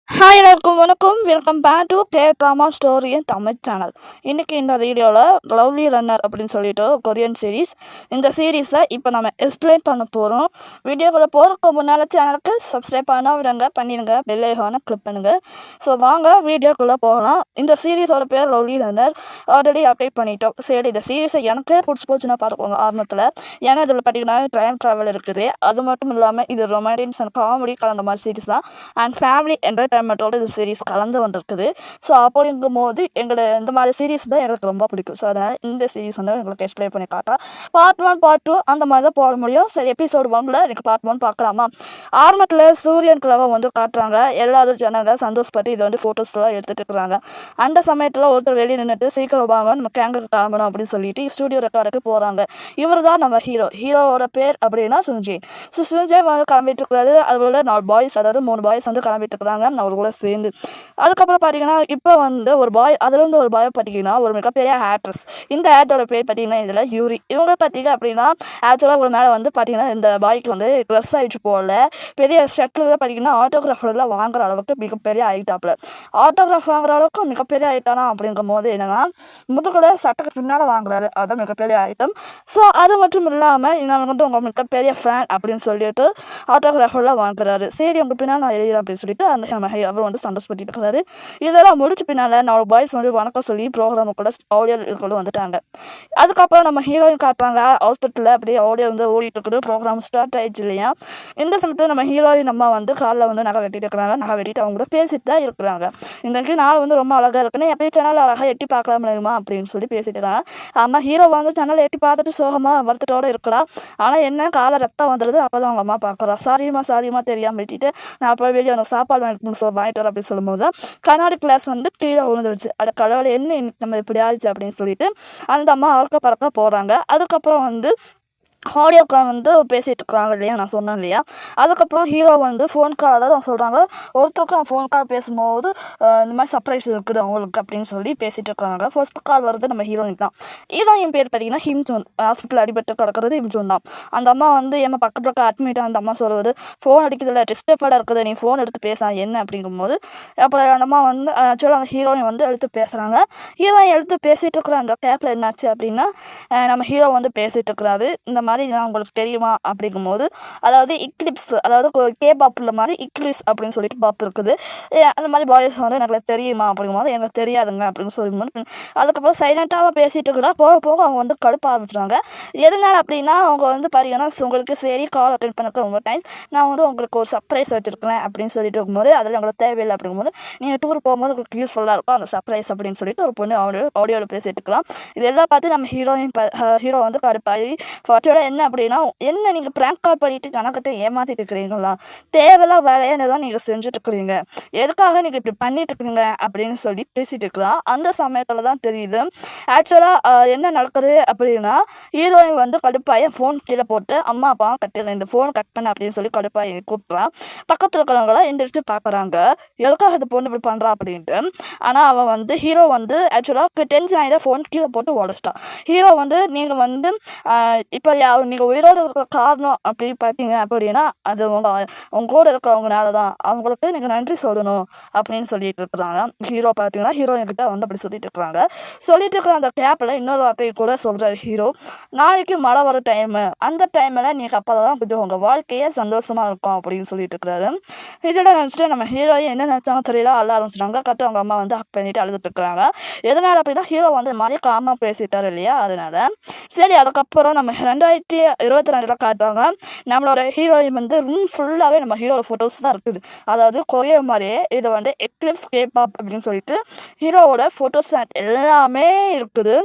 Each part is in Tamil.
ஹாய் எல்லாருக்கும் வணக்கம். Welcome back to K drama story Tamil channel. இன்றைக்கி இந்த வீடியோவில் லவ்லி ரன்னர் அப்படின்னு சொல்லிட்டு கொரியன் சீரீஸ். இந்த சீரீஸை இப்போ நம்ம எக்ஸ்பிளைன் பண்ண போகிறோம். வீடியோக்குள்ளே போகிறதுக்கு முன்னால் சேனலுக்கு சப்ஸ்கிரைப் பண்ண பண்ணிடுங்க, பெல் ஐகானை கிளிக் பண்ணுங்கள். ஸோ வாங்க வீடியோக்குள்ளே போகலாம். இந்த சீரீஸோட பேர் லவ்லி ரன்னர். ஆல்ரெடி அப்டேட் பண்ணிட்டோம். சரி, இந்த சீரீஸை எனக்கு பிடிச்சி போச்சுன்னா பார்த்துக்கோங்க ஆரம்பத்தில். ஏன்னா இதில் பார்த்திங்கன்னா டைம் ட்ராவல் இருக்குது. அது மட்டும் இல்லாமல் இது ரொமான்டிக்ஸ் அண்ட் காமெடி கலந்த மாதிரி சீரீஸ் தான். அண்ட் ஃபேமிலி என்டர்டைன்மெண்ட்டோட இது சீரீஸ் கலந்து வந்திருக்குது. ஸோ அப்படிங்கும்போது இந்த மாதிரி சீரீஸ் தான் எனக்கு ரொம்ப பிடிக்கும். ஸோ அதனால் இந்த சீரீஸ் வந்து எங்களுக்கு எக்ஸ்பிளைன் பண்ணி காட்டுறேன். பார்ட் 1 பார்ட் 2 அந்த மாதிரி தான் போட முடியும். சரி, எபிசோடு 1ல் எனக்கு பார்ட் 1 பார்க்கலாமா? ஆரம்பத்தில் சூரியன் கிழமை வந்து காட்டுறாங்க. எல்லாரும் ஜனங்க சந்தோஷப்பட்டு இதை வந்து ஃபோட்டோஸ்லாம் எடுத்துகிட்டு இருக்கிறாங்க. அந்த சமயத்தில் ஒருத்தர் வெளியே நின்றுட்டு சீக்கிரம் வாங்க, நம்ம கேங்குக்கு கிளம்பணும் அப்படின்னு சொல்லிட்டு ஸ்டூடியோ ரெக்கார்டுக்கு போகிறாங்க. இவர் தான் நம்ம ஹீரோவோட பேர் அப்படின்னா சுஞ்சேன். ஸோ சுஞ்சேன் வந்து கிளம்பிட்டு இருக்கிறாரு. அதோட 4 பாய்ஸ், அதாவது 3 பாய்ஸ் வந்து கிளம்பிட்டு இருக்கிறாங்க அவர் கூட சேர்ந்து. அதுக்கப்புறம் பார்த்தீங்கன்னா இப்போ வந்து ஒரு பாய், அதுலேருந்து ஒரு பாய் பார்த்தீங்கன்னா ஒரு மிகப்பெரிய ஆக்ட்ரஸ். இந்த ஆக்டரோட பேர் பார்த்தீங்கன்னா இதில் யூரி. இவங்க பார்த்தீங்க அப்படின்னா ஆக்சுவலாக ஒரு மேலே வந்து பார்த்தீங்கன்னா இந்த பாய்க்கு வந்து ட்ரெஸ் ஆகிடுச்சு போகல, பெரிய ஷட்டில் பார்த்தீங்கன்னா ஆட்டோகிராஃபர்லாம் வாங்குற அளவுக்கு மிகப்பெரிய ஆகிட்டாப்புல. ஆட்டோகிராஃப் வாங்குற அளவுக்கு மிகப்பெரிய ஆகிட்டானா அப்படிங்கும் போது என்னன்னா முதுகுல சட்டக்கு பின்னால் வாங்குறாரு. அதுதான் மிகப்பெரிய ஐட்டம். ஸோ அது மட்டும் இல்லாமல் நான் வந்து உங்கள் மிகப்பெரிய ஃபேன் அப்படின்னு சொல்லிட்டு ஆட்டோகிராஃபர்லாம் வாங்குறாரு. சரி, உங்கள் பின்னால் நான் எழுதுறேன் அப்படின்னு சொல்லிட்டு அந்த அவர் வந்து சந்தோஷப்பட்டு இருக்கிறாரு. இதெல்லாம் முடிச்ச பின்னால் நம்ம பாய்ஸ் வந்து வணக்கம் சொல்லி ப்ரோக்ராமுக்குள்ள ஆடியோ கொண்டு வந்துட்டாங்க. அதுக்கப்புறம் நம்ம ஹீரோயின் காட்டுறாங்க. ஹாஸ்பிட்டலில் அப்படியே ஆடியோ வந்து ஓடிட்டு இருக்குது. ப்ரோக்ராம் ஸ்டார்ட் ஆயிடுச்சு இல்லையா? இந்த சமயத்தில் நம்ம ஹீரோயின் அம்மா வந்து காலில் வந்து நகை வெட்டிட்டு இருக்கிறாங்க. நகை வெட்டிட்டு அவங்க கூட பேசிட்டு தான் இருக்கிறாங்க. இன்றைக்கு நாள் வந்து ரொம்ப அழகாக இருக்குன்னு எப்படி சேனல் அழகாக எட்டி பார்க்கலாம் முடியுமா அப்படின்னு சொல்லி பேசிட்டு இருக்காங்க. அம்மா ஹீரோ வந்து சேனல் எட்டி பார்த்துட்டு சோகமாக வருத்தத்தோடு இருக்கிறா. ஆனால் என்ன காலை ரத்தம் வந்துடுது. அப்போ தான் அவங்க அம்மா பார்க்குறா. சாரிம்மா தெரியாமல் வெட்டிட்டு நான் போய் வெளியே எனக்கு சாப்பாடு வாங்கிட்டு வர அப்படின்னு சொல்லும்போது கண்ணாடி கிளாஸ் வந்து கீழே விழுந்துருச்சு. அட கடவுளை, என்ன இன்னைக்கு நம்ம இப்படி ஆயிடுச்சு அப்படின்னு சொல்லிட்டு அந்த அம்மா அவர்க்க பறக்க போகிறாங்க. அதுக்கப்புறம் வந்து ஆடியோ கால் வந்து பேசிகிட்டு இருக்காங்க இல்லையா, நான் சொன்னேன் இல்லையா? அதுக்கப்புறம் ஹீரோ வந்து ஃபோன் கால், அதாவது அவங்க சொல்கிறாங்க ஒருத்தருக்கு நான் ஃபோன் கால் பேசும்போது இந்த மாதிரி சர்ப்ரைஸ் இருக்குது அவங்களுக்கு அப்படின்னு சொல்லி பேசிகிட்டு இருக்காங்க. ஃபர்ஸ்ட் கால் வருது நம்ம ஹீரோயின் தான். ஹீரோயின் பேர் பார்த்தீங்கன்னா ஹிம்ஜூன். ஹாஸ்பிட்டல் அடிபட்டு கிடக்கிறது ஹிம்ஜூன் தான். அந்த அம்மா வந்து ஏமா பக்கத்தில் அட்மிட், அந்த அம்மா சொல்லுவது ஃபோன் அடிக்கிறதுல டிஸ்டர்படாக இருக்குது, நீ ஃபோன் எடுத்து பேச என்ன அப்படிங்கும்போது அப்புறம் அந்த அம்மா வந்து ஆக்சுவலாக அந்த ஹீரோயின் வந்து எடுத்து பேசுகிறாங்க. ஹீரோயின் எடுத்து பேசிகிட்டு இருக்கிற அந்த கேப்பில் என்னாச்சு அப்படின்னா நம்ம ஹீரோ வந்து பேசிகிட்டு இருக்கிறாரு. இந்த மாதிரி நான் உங்களுக்கு தெரியுமா அப்படிங்கும்போது, அதாவது இக்லிப்ஸ், அதாவது கேபாப்பில் மாதிரி இக்லிப்ஸ் அப்படின்னு சொல்லிட்டு பாப் இருக்குது. அந்த மாதிரி பாய்ஸ் வந்து எனக்கு தெரியுமா அப்படிங்கும்போது எனக்கு தெரியாதுங்க அப்படின்னு சொல்லும்போது அதுக்கப்புறம் சைலண்ட்டாக பேசிகிட்டு இருக்கிறா. போக போக அவங்க வந்து கடுப்ப ஆரம்பிச்சிடுறாங்க. எதனால அப்படின்னா அவங்க வந்து பார்த்தீங்கன்னா உங்களுக்கு சரி கால் அட்டென்ட் பண்ணக்கு ரொம்ப டைம்ஸ் நான் வந்து உங்களுக்கு ஒரு சர்ப்ரைஸ் வச்சுருக்கிறேன் அப்படின்னு சொல்லிட்டு இருக்கும்போது அதில் உங்களுக்கு தேவையில்லை அப்படிங்கும்போது நீங்கள் டூர் போகும்போது உங்களுக்கு யூஸ்ஃபுல்லாக இருக்கும் அந்த சர்ப்ரைஸ் அப்படின்னு சொல்லிட்டு ஒரு பொண்ணு ஆடியோவில் பேசிகிட்டு இருக்கலாம். இதெல்லாம் பார்த்து நம்ம ஹீரோ வந்து கடுப்பாகி ஃபர்ஸ்டோட என்ன அப்படின்னா, என்ன நீங்கள் ப்ராங்க் கால் பண்ணிவிட்டு கணக்கிட்ட ஏமாற்றிட்டு இருக்கிறீங்களா? தேவையில்லாம் வேலையாக தான் நீங்கள் செஞ்சுட்டு இருக்கிறீங்க. எதுக்காக நீங்கள் இப்படி பண்ணிட்டு இருக்கீங்க அப்படின்னு சொல்லி பேசிகிட்டு இருக்கலாம். அந்த சமயத்தில் தான் தெரியுது ஆக்சுவலாக என்ன நடக்குது அப்படின்னா, ஹீரோயின் வந்து கடுப்பாகி ஃபோன் கீழே போட்டு அம்மா அப்பாவும் கட்டிடுறேன், இந்த ஃபோன் கட் பண்ண அப்படின்னு சொல்லி கடுப்பாகி கூப்பிட்றான். பக்கத்தில் இருக்கிறவங்களாம் எந்திரிச்சு பார்க்குறாங்க, எதுக்காக இந்த பொண்ணு இப்படி பண்ணுறா அப்படின்ட்டு. ஆனால் அவன் வந்து ஹீரோ வந்து ஆக்சுவலாக டென்ஷன் ஆகிட ஃபோன் கீழே போட்டு உடச்சிட்டான். ஹீரோ வந்து நீங்கள் வந்து இப்போ நீங்கள் உயிரோடு இருக்கிற காரணம் அப்படி பார்த்தீங்க அப்படின்னா அது உங்க கூட இருக்கிறவங்கனால தான், அவங்களுக்கு நீங்கள் நன்றி சொல்லணும் அப்படின்னு சொல்லிட்டு இருக்கிறாங்க. ஹீரோ பார்த்தீங்கன்னா ஹீரோயின் கிட்ட வந்து அப்படி சொல்லிட்டு இருக்கிறாங்க. சொல்லிட்டு இருக்கிற அந்த கேப்பில் இன்னொரு வார்த்தையை கூட சொல்கிறார் ஹீரோ, நாளைக்கு மழை வர டைமு, அந்த டைமில் நீங்கள் அப்போ தான் கொஞ்சம் உங்கள் வாழ்க்கையே சந்தோஷமாக இருக்கும் அப்படின்னு சொல்லிட்டு இருக்கிறாரு. இதோட நினச்சிட்டு நம்ம ஹீரோயின் என்ன நினச்சாங்க தெரியல, அழ ஆரம்பிச்சிட்டாங்க. கரெக்டாக அவங்க அம்மா வந்து ஹக் பண்ணிட்டு அழுதுட்டு இருக்கிறாங்க. எதனால் அப்படின்னா ஹீரோ வந்து இந்த மாதிரி காமாக பேசிட்டார் இல்லையா, அதனால. சரி, அதுக்கப்புறம் நம்ம 2022 காட்டுறாங்க. நம்மளோட ஹீரோயின் வந்து ரூம் ஃபுல்லாகவே நம்ம ஹீரோட ஃபோட்டோஸ் தான் இருக்குது. அதாவது கொரிய மாதிரியே இது வந்து எக்லிப்ஸ் கேபாப் அப்படின்னு சொல்லிட்டு ஹீரோவோட ஃபோட்டோஸ் எல்லாமே இருக்குது.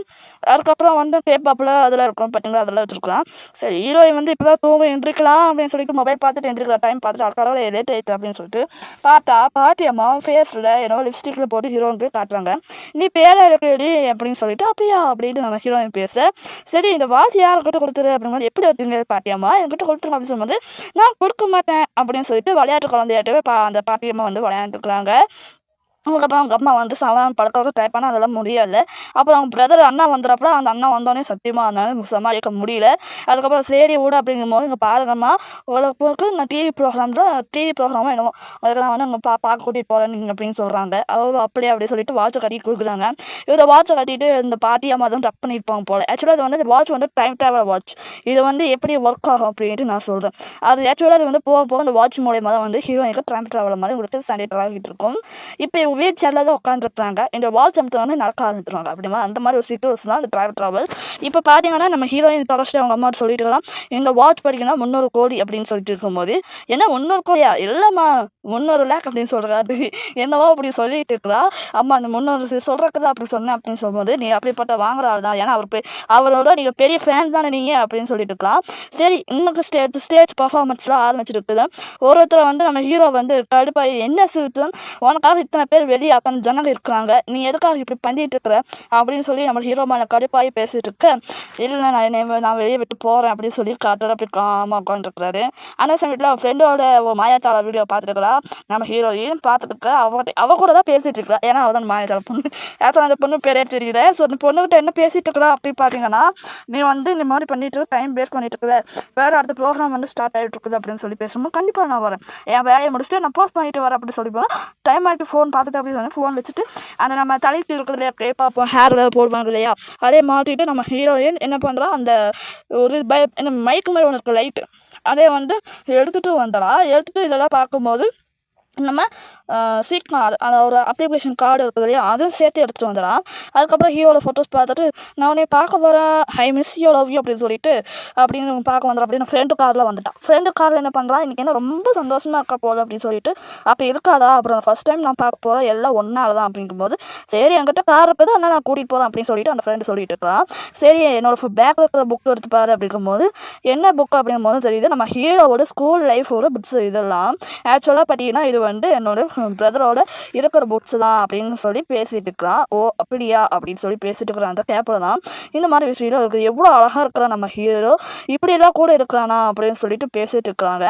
அதுக்கப்புறம் வந்து கேபாப்பில் அதில் இருக்கும் பார்த்தீங்களா, அதெல்லாம் வச்சுருக்கலாம். சரி, ஹீரோயின் வந்து இப்போ தான் தூங்க எந்திரிக்கலாம் அப்படின்னு சொல்லிட்டு மொபைல் பார்த்துட்டு எந்திரிக்கிற டைம் பார்த்துட்டு அதுக்காக லேட் ஆயிடுச்சு அப்படின்னு சொல்லிட்டு பார்த்தா பாட்டியம்மா ஃபேஸில் என்னோ லிப்ஸ்டிக்கில் போட்டு ஹீரோயினுக்கு காட்டுறாங்க. நீ பேரை இருக்குடி அப்படின்னு சொல்லிட்டு அப்படியா அப்படின்ட்டு நம்ம ஹீரோயின் பேச, சரி இந்த வாட்ச் யார்கிட்ட கொடுத்துரு அப்படிங்கும்போது எப்படி வச்சுங்க பாட்டியம்மா என்கிட்ட கொடுத்துருங்க அப்படின்னு சொல்லும்போது நான் கொடுக்க மாட்டேன் அப்படின்னு சொல்லிட்டு விளையாட்டு குழந்தையாட்டவே அந்த பாட்டியம்மா வந்து விளையாண்டுருக்குறாங்க. அதுக்கப்புறம் அவங்க அம்மா வந்து சமாதானம் படுத்துறதுக்கு ட்ரை பண்ண அதெல்லாம் முடியல. அப்புறம் அவங்க பிரதர் அண்ணா வந்துடுறாப்புல. அந்த அண்ணா வந்தோடனே சத்தியமா என்னால சமாளிக்க முடியல. அதுக்கப்புறம் சரி விடு அப்படிங்கும்போது, "இங்க பாருங்கம்மா, உங்களுக்கு நான் டிவி ப்ரோகிராமோ என்னமோ அதுக்கு நான் வந்து அங்க பார்க்க கூட்டிட்டு போறேன் நீங்க" அப்படின்னு சொல்றாங்க. அவங்களும் அப்படியா அப்படின்னு சொல்லிட்டு வாட்ச கட்டி குடுக்குறாங்க. இவரு வாட்ச கட்டிட்டு இந்த பாட்டி அம்மா தான் டக் பண்ணியிருப்பாங்க போல. ஆக்சுவலா அது வந்து வாட்ச் வந்து டைம் ட்ராவல் வாட்ச். இது வந்து எப்படி ஒர்க் ஆகும் அப்படின்ட்டு நான் சொல்றேன். ஆக்சுவலா அது வந்து போக போக அந்த வாட்ச் மூலியமா தான் வந்து ஹீரோயினுக்கு டைம் ட்ராவல் மாதிரி உங்களுக்கு சண்டே ஆகிட்டு இருக்கும். இப்போ இவங்க வீல் சேர்ல தான் உட்காந்துருக்காங்க. இந்த வால் சமத்துல நடக்க ஆரம்பிச்சிருவாங்க. அப்படிமா அந்த மாதிரி ஒரு சிச்சுவேஷன் தான் அந்த ட்ராவல். இப்போ பார்த்தீங்கன்னா நம்ம ஹீரோயின் தொடர்ச்சிட்டு அவங்க அம்மா சொல்லிட்டு இருக்கலாம், இந்த வாட்ச் படிக்கணும் 300 கோடி அப்படின்னு சொல்லிட்டு இருக்கும்போது, என்ன 300 கோடியா? இல்லைம்மா 300 லேக் அப்படின்னு சொல்கிறாரு. என்னவோ அப்படி சொல்லிட்டு இருக்கிறா. அம்மா அந்த 300 சொல்கிறக்கு தான் அப்படி சொன்னேன் அப்படின்னு சொல்லும்போது, நீ அப்படிப்பட்ட வாங்குற ஆள் தான். ஏன்னா அவரோட நீங்கள் பெரிய ஃபேன் தானே நீங்கள் அப்படின்னு சொல்லிட்டு இருக்கலாம். சரி இன்னும் ஸ்டேஜ் பர்ஃபார்மன்ஸ்லாம் ஆரம்பிச்சிருக்குது. ஒருத்தரை வந்து நம்ம ஹீரோ வந்து கடுப்பாகி என்ன சிரிச்சுன்னு உனக்காக இத்தனை பேர் வெளியே அத்தனை ஜனங்க இருக்கிறாங்க, நீ எதுக்காக இப்படி பண்ணிட்டு இருக்கிற அப்படின்னு சொல்லி நம்ம ஹீரோ மேலே கடுப்பாகி பேசிட்டு இருக்க. இல்லை நான் வெளியே விட்டு போகிறேன் அப்படின்னு சொல்லி காட்டுற அப்படி காமாக உட்காந்துருக்குறாரு. அந்த சமயத்தில் அவன் ஃப்ரெண்டோட ஒரு மாயாச்சார வீடியோ பார்த்துருக்குறா. நம்ம ஹீரோயின் பார்த்துட்டு இருக்க. அவ கூட தான் பேசிட்டு இருக்கிறா. ஏன்னா அவள் தான் மாயாச்சார பொண்ணு. ஆக்சுவலாக அந்த பொண்ணு பேரே தெரியல. ஸோ அந்த பொண்ணுகிட்ட என்ன பேசிட்டு இருக்கிறா அப்படின்னு பார்த்தீங்கன்னா, நீ வந்து இந்த மாதிரி பண்ணிட்டு டைம் வேஸ்ட் பண்ணிட்டு இருக்கிற, வேறு அடுத்த ப்ரோக்ராம் வந்து ஸ்டார்ட் ஆகிட்டு இருக்குது அப்படின்னு சொல்லி பேசும்போது, கண்டிப்பாக நான் வரேன், என் வேலையை முடிச்சுட்டு நான் போஸ்ட் பண்ணிட்டு வரேன் அப்படின்னு சொல்லி போனால், டைம் ஆகிட்டு ஃபோன் பார்த்துட்டு அப்படி சொன்னேன். ஃபோன் வச்சுட்டு அந்த நம்ம தலைக்கு இருக்கிறது இல்லையா பார்ப்போம் ஹேரில் போடுவாங்க இல்லையா, அதே மாற்றிட்டு நம்ம ஹீரோயின் என்ன பண்ணுறா, அந்த ஒரு மைக்கு மாதிரி ஒன்று இருக்குது லைட்டு, அதே வந்து எடுத்துகிட்டு வந்துடா. எடுத்துகிட்டு இதெல்லாம் பார்க்கும்போது நம்ம சீட் கார்டு அந்த ஒரு அப்ளிகேஷன் கார்டு இருக்குது இல்லையா, அதுவும் சேர்த்து எடுத்துகிட்டு வந்துடலாம். அதுக்கப்புறம் ஹீரோட ஃபோட்டோஸ் பார்த்துட்டு நான் உன்னை பார்க்க போகிறேன், I miss you love you அப்படின்னு சொல்லிட்டு அப்படின்னு பார்க்க வந்துடும். அப்படின்னு ஃப்ரெண்டு காரில் வந்துட்டான். ஃப்ரெண்டு காரில் என்ன பண்ணுறான், இன்றைக்கி என்ன ரொம்ப சந்தோஷமாக இருக்க போகுது அப்படின்னு சொல்லிட்டு, அப்போ இருக்காதா, அப்புறம் ஃபஸ்ட் டைம் நான் பார்க்க போகிறேன், எல்லாம் ஒன்றால் தான் அப்படிங்கும்போது, சரி என்கிட்ட கார் இருக்குது அதனால் நான் கூட்டிகிட்டு போகிறேன் அப்படின்னு சொல்லிட்டு அந்த ஃப்ரெண்டு சொல்லிட்டு இருக்கலாம். சரி என்னோட பேக்கில் இருக்கிற புக் எடுத்துப்பாரு அப்படிங்கும்போது, என்ன புக் அப்படிங்கும்போது தெரியுது நம்ம ஹீரோவோட ஸ்கூல் லைஃபோட புக்ஸ் இதெல்லாம். ஆக்சுவலாக பார்த்தீங்கன்னா இது வந்து என்னோட பிரதரோட இருக்கிற புக்ஸ் தான் அப்படின்னு சொல்லி பேசிட்டு இருக்கிறான். ஓ அப்படியா அப்படின்னு சொல்லி பேசிட்டு இருக்கிறான். அந்த கேப்பில் தான் இந்த மாதிரி விஷயம் இருக்குது. எவ்வளோ அழகாக இருக்கிறான் நம்ம ஹீரோ, இப்படியெல்லாம் கூட இருக்கிறானா அப்படின்னு சொல்லிட்டு பேசிட்டு இருக்கிறாங்க.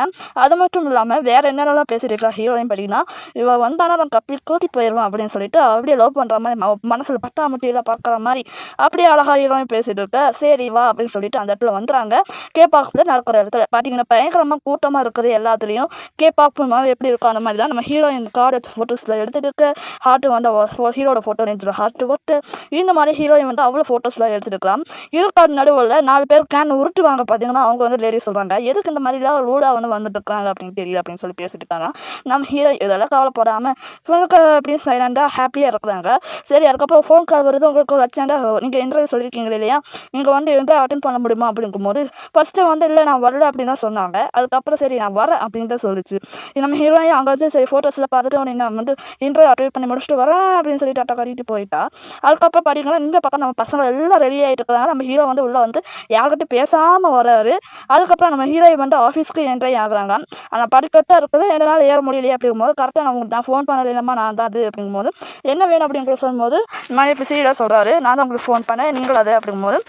அது மட்டும் இல்லாமல் வேறு என்னென்னலாம் பேசிட்டு இருக்கிறா ஹீரோயின் பார்த்தீங்கன்னா, இவள் வந்தானா நான் கப்பி கூட்டிட்டு போயிடுவான் அப்படின்னு சொல்லிட்டு அப்படியே லவ் பண்ணுற மாதிரி மனசில் பட்டாமட்டியில் பார்க்குற மாதிரி அப்படியே அழகாக ஹீரோயின் பேசிட்டு இருக்க. சரி வா அப்படின்னு சொல்லிட்டு அந்த இடத்துல வந்துடுறாங்க. கேப்பாக்கில் நடக்கிற இடத்துல பார்த்தீங்கன்னா பயங்கரமாக கூட்டமாக இருக்குது. எல்லாத்துலேயும் கேப்பாக்கு மாதிரி எப்படி இருக்கும் அந்த மாதிரி தான் நம்ம ஹீரோயின் கார்டு ஃபோட்டோஸில் எடுத்துகிட்டு இருக்க. ஹார்ட் வந்து ஹீரோட ஃபோட்டோ நினைச்சிடும் ஹார்ட் போட்டு இந்த மாதிரி ஹீரோயின் வந்து அவ்வளோ ஃபோட்டோஸ்லாம் எடுத்துருக்கலாம். இருக்காது நடுவில் 4 பேர் கேன் உருட்டுவாங்க பார்த்தீங்கன்னா, அவங்க வந்து லேடிஸ் சொல்கிறாங்க, எதுக்கு இந்த மாதிரிலாம் ரூடாக வந்து வந்துட்டு இருக்காங்க அப்படின்னு தெரியல அப்படின்னு சொல்லி பேசிட்டு இருக்காங்க. நம்ம ஹீரோ இதெல்லாம் கவலைப்படாமல் இவனுக்கு அப்படின்னு சைலண்டாக ஹாப்பியாக இருக்கிறாங்க. சரி அதுக்கப்புறம் ஃபோன் கால் வருது, உங்களுக்கு ஒரு அர்ஜென்ட்டாக நீங்கள் இன்டர்வியூ சொல்லியிருக்கீங்க இல்லையா, நீங்கள் வந்து இன்டர்வியூ அட்டென்ட் பண்ண முடியுமா அப்படிங்கும்போது ஃபஸ்ட்டு வந்து இல்லை நான் வரல அப்படின்னு தான் சொன்னாங்க. அதுக்கப்புறம் சரி நான் வரேன் அப்படின்னு தான் சொல்லிச்சு. நம்ம ஹீரோயின் அங்கே வச்சு சரி ஃபோட்டோஸில் பார்த்துட்டு அவனை நான் வந்து இன்டர்வியூ அட்டென்ட் பண்ணி முடிச்சுட்டு வரேன் அப்படின்னு சொல்லிட்டு அட்டை கட்டிட்டு போயிட்டா. அதுக்கப்புறம் பார்த்தீங்கன்னா இந்த பக்கம் நம்ம பசங்க எல்லாம் ரெடி ஆகிட்டு இருக்கிறாங்க. நம்ம ஹீரோ வந்து உள்ளே வந்து யார்கிட்ட பேசாமல் வர்றாரு. அதுக்கப்புறம் நம்ம ஹீரோயின் வந்து ஆஃபீஸ்க்கு என்ட்ரி ஆகுறாங்க. ஆனால் படிக்கட்டாக இருக்குது, என்னால் ஏற முடியலையே அப்படிங்கும்போது கரெக்டாக நான் ஃபோன் பண்ணலைம்மா நான் தான் அது அப்படிங்கும்போது என்ன வேணும் அப்படிங்கிற சொல்லும்போது மணி இப்போ சீரியலாக சொல்கிறாரு, நான் தான் உங்களுக்கு ஃபோன் பண்ணேன் நீங்கள் அது அப்படிங்கும்போது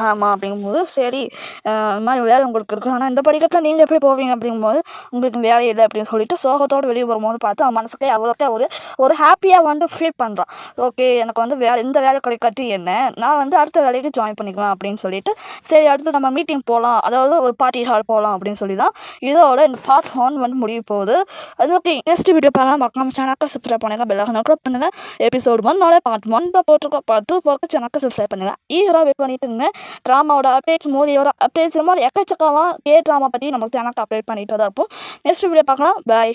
ஆமாம் அப்படிங்கும்போது சரி இந்த மாதிரி வேலை உங்களுக்கு இருக்குது, ஆனால் இந்த படிக்கட்டில் நீங்கள் எப்படி போவீங்க அப்படிங்கும்போது உங்களுக்கு வேலை இல்லை அப்படின்னு சொல்லிட்டு சோகத்தோடு வெளியே வரும்போது பார்த்து அவன் மனசுக்கே அவ்வளோக்கே ஒரு ஹாப்பியாக வந்து ஃபீல் பண்ணுறான். ஓகே எனக்கு வந்து இந்த வேலை கிடைக்காட்டி என்ன, நான் வந்து அடுத்த வேலைக்கு ஜாயின் பண்ணிக்கலாம் அப்படின்னு சொல்லிட்டு சரி அடுத்து நம்ம மீட்டிங் போகலாம், அதாவது ஒரு பார்ட்டி ஹால் போகலாம் அப்படின்னு சொல்லி தான் இதோட இந்த பார்ட் 1 வந்து முடிய போகுது. அது ஓகே நெக்ஸ்ட் வீடியோ பார்க்கலாம். மறக்காம சேனலுக்கு சப்ஸ்கிரைப் பண்ணுங்கள், பெல் ஐகானை கிளிக் பண்ணுங்கள். எபிசோட் 1 பார்ட் 1 தான் போட்டிருக்கோம். பார்ட் 2 போக சேனலுக்கு சப்ஸ்கிரைப் பண்ணுங்கள். ஈகராக வெயிட் பண்ணிட்டு ட்ராமாவோட அப்டேட்ஸ் மூவியோட அப்டேட்ஸ் இந்த மாதிரி எக்கச்சக்கமாக ட்ராமா பற்றி நமக்கு சேனலுக்கு அப்டேட் பண்ணிட்டு தான் இருப்போம். நெக்ஸ்ட் வீடியோ பார்க்கலாம். பாய்.